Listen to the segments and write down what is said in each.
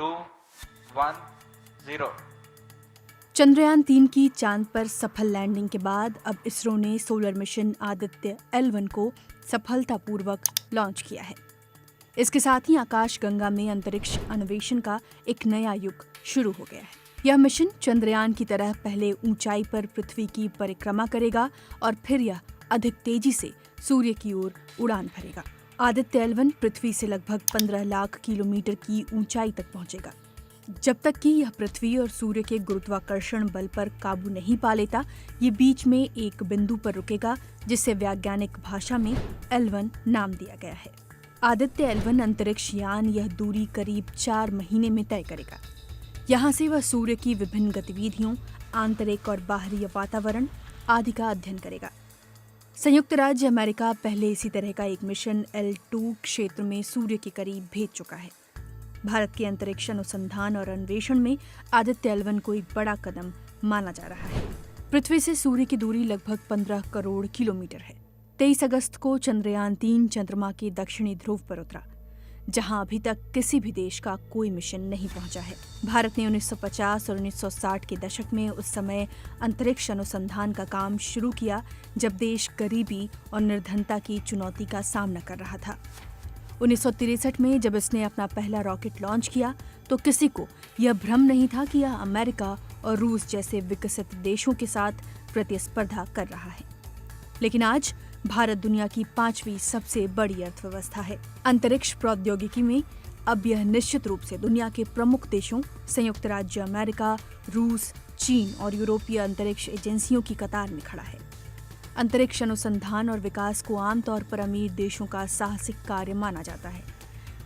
2, 1, 0। चंद्रयान-3 की चांद पर सफल लैंडिंग के बाद अब इसरो ने सोलर मिशन आदित्य L1 को सफलतापूर्वक लॉन्च किया है। इसके साथ ही आकाश गंगा में अंतरिक्ष अन्वेषण का एक नया युग शुरू हो गया है। यह मिशन चंद्रयान की तरह पहले ऊंचाई पर पृथ्वी की परिक्रमा करेगा और फिर यह अधिक तेजी से सूर्य की ओर उड़ान भरेगा। आदित्य L1 पृथ्वी से लगभग 15 लाख किलोमीटर की ऊंचाई तक पहुंचेगा। जब तक कि यह पृथ्वी और सूर्य के गुरुत्वाकर्षण बल पर काबू नहीं पा लेता, ये बीच में एक बिंदु पर रुकेगा, जिसे वैज्ञानिक भाषा में L1 नाम दिया गया है। आदित्य L1 अंतरिक्ष यान यह दूरी करीब 4 महीने में तय करेगा। यहाँ से वह सूर्य की विभिन्न गतिविधियों, आंतरिक और बाहरी वातावरण आदि का अध्ययन करेगा। संयुक्त राज्य अमेरिका पहले इसी तरह का एक मिशन L2 क्षेत्र में सूर्य के करीब भेज चुका है। भारत के अंतरिक्ष अनुसंधान और अन्वेषण में आदित्य L1 को एक बड़ा कदम माना जा रहा है। पृथ्वी से सूर्य की दूरी लगभग 15 करोड़ किलोमीटर है। 23 अगस्त को चंद्रयान-3 चंद्रमा के दक्षिणी ध्रुव पर उतरा, जहां अभी तक किसी भी देश का कोई मिशन नहीं पहुंचा है। भारत ने 1950 और 1960 के दशक में उस समय अंतरिक्ष अनुसंधान का काम शुरू किया, जब देश गरीबी और निर्धनता की चुनौती का सामना कर रहा था। 1963 में जब इसने अपना पहला रॉकेट लॉन्च किया, तो किसी को यह भ्रम नहीं था कि यह अमेरिका और रूस जैसे विकसित देशों के साथ प्रतिस्पर्धा कर रहा है। लेकिन आज भारत दुनिया की 5वीं सबसे बड़ी अर्थव्यवस्था है। अंतरिक्ष प्रौद्योगिकी में अब यह निश्चित रूप से दुनिया के प्रमुख देशों संयुक्त राज्य अमेरिका, रूस, चीन और यूरोपीय अंतरिक्ष एजेंसियों की कतार में खड़ा है। अंतरिक्ष अनुसंधान और विकास को आमतौर पर अमीर देशों का साहसिक कार्य माना जाता है,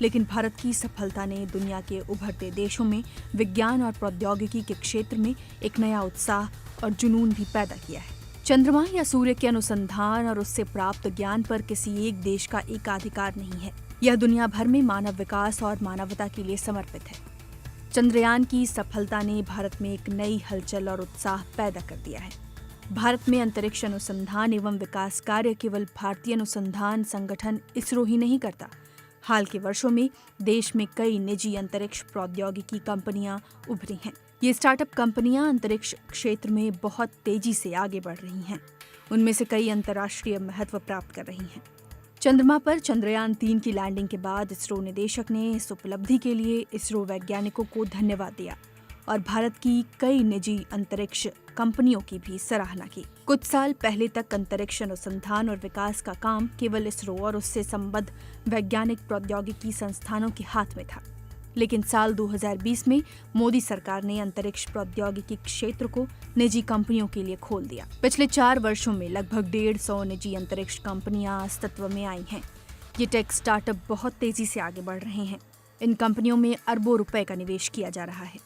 लेकिन भारत की सफलता ने दुनिया के उभरते देशों में विज्ञान और प्रौद्योगिकी के क्षेत्र में एक नया उत्साह और जुनून भी पैदा किया है। चंद्रमा या सूर्य के अनुसंधान और उससे प्राप्त ज्ञान पर किसी एक देश का एकाधिकार नहीं है। यह दुनिया भर में मानव विकास और मानवता के लिए समर्पित है। चंद्रयान की सफलता ने भारत में एक नई हलचल और उत्साह पैदा कर दिया है। भारत में अंतरिक्ष अनुसंधान एवं विकास कार्य केवल भारतीय अनुसंधान संगठन इसरो ही नहीं करता। हाल के वर्षों में देश में कई निजी अंतरिक्ष प्रौद्योगिकी कंपनियां उभरी हैं। ये स्टार्टअप कंपनियां अंतरिक्ष क्षेत्र में बहुत तेजी से आगे बढ़ रही हैं। उनमें से कई अंतर्राष्ट्रीय महत्व प्राप्त कर रही हैं। चंद्रमा पर चंद्रयान-3 की लैंडिंग के बाद इसरो निदेशक ने इस उपलब्धि के लिए इसरो वैज्ञानिकों को धन्यवाद दिया और भारत की कई निजी अंतरिक्ष कंपनियों की भी सराहना की। कुछ साल पहले तक अंतरिक्ष अनुसंधान और विकास का काम केवल इसरो और उससे संबद्ध वैज्ञानिक प्रौद्योगिकी संस्थानों के हाथ में था, लेकिन साल 2020 में मोदी सरकार ने अंतरिक्ष प्रौद्योगिकी क्षेत्र को निजी कंपनियों के लिए खोल दिया। पिछले 4 वर्षों में लगभग 150 निजी अंतरिक्ष कंपनियां अस्तित्व में आई हैं। ये टेक स्टार्टअप बहुत तेजी से आगे बढ़ रहे हैं। इन कंपनियों में अरबों रुपए का निवेश किया जा रहा है।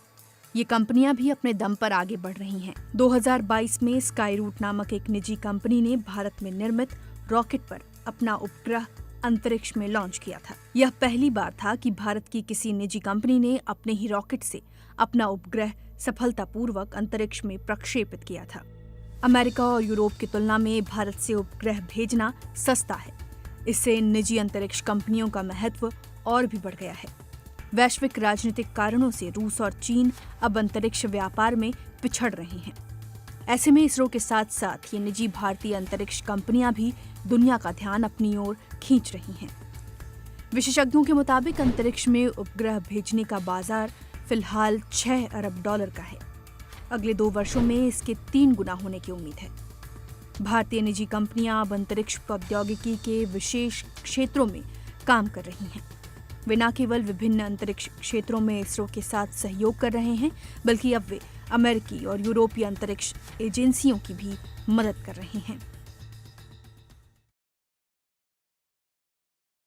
ये कंपनियां भी अपने दम पर आगे बढ़ रही हैं। 2022 में स्काईरूट नामक एक निजी कंपनी ने भारत में निर्मित रॉकेट पर अपना उपग्रह अंतरिक्ष में लॉन्च किया था। यह पहली बार था कि भारत की किसी निजी कंपनी ने अपने ही रॉकेट से अपना उपग्रह सफलतापूर्वक अंतरिक्ष में प्रक्षेपित किया था। अमेरिका और यूरोप की तुलना में भारत से उपग्रह भेजना सस्ता है। इससे निजी अंतरिक्ष कंपनियों का महत्व और भी बढ़ गया है। वैश्विक राजनीतिक कारणों से रूस और चीन अब अंतरिक्ष व्यापार में पिछड़ रहे हैं। ऐसे में इसरो के साथ साथ ये निजी भारतीय अंतरिक्ष कंपनियां भी दुनिया का ध्यान अपनी ओर खींच रही हैं। विशेषज्ञों के मुताबिक अंतरिक्ष में उपग्रह भेजने का बाजार फिलहाल $6 अरब का है। अगले 2 वर्षों में इसके 3 गुना होने की उम्मीद है। भारतीय निजी कंपनियां अब अंतरिक्ष प्रौद्योगिकी के विशेष क्षेत्रों में काम कर रही हैं। वे न केवल विभिन्न अंतरिक्ष क्षेत्रों में इसरो के साथ सहयोग कर रहे हैं, बल्कि अब वे अमेरिकी और यूरोपीय अंतरिक्ष एजेंसियों की भी मदद कर रहे हैं।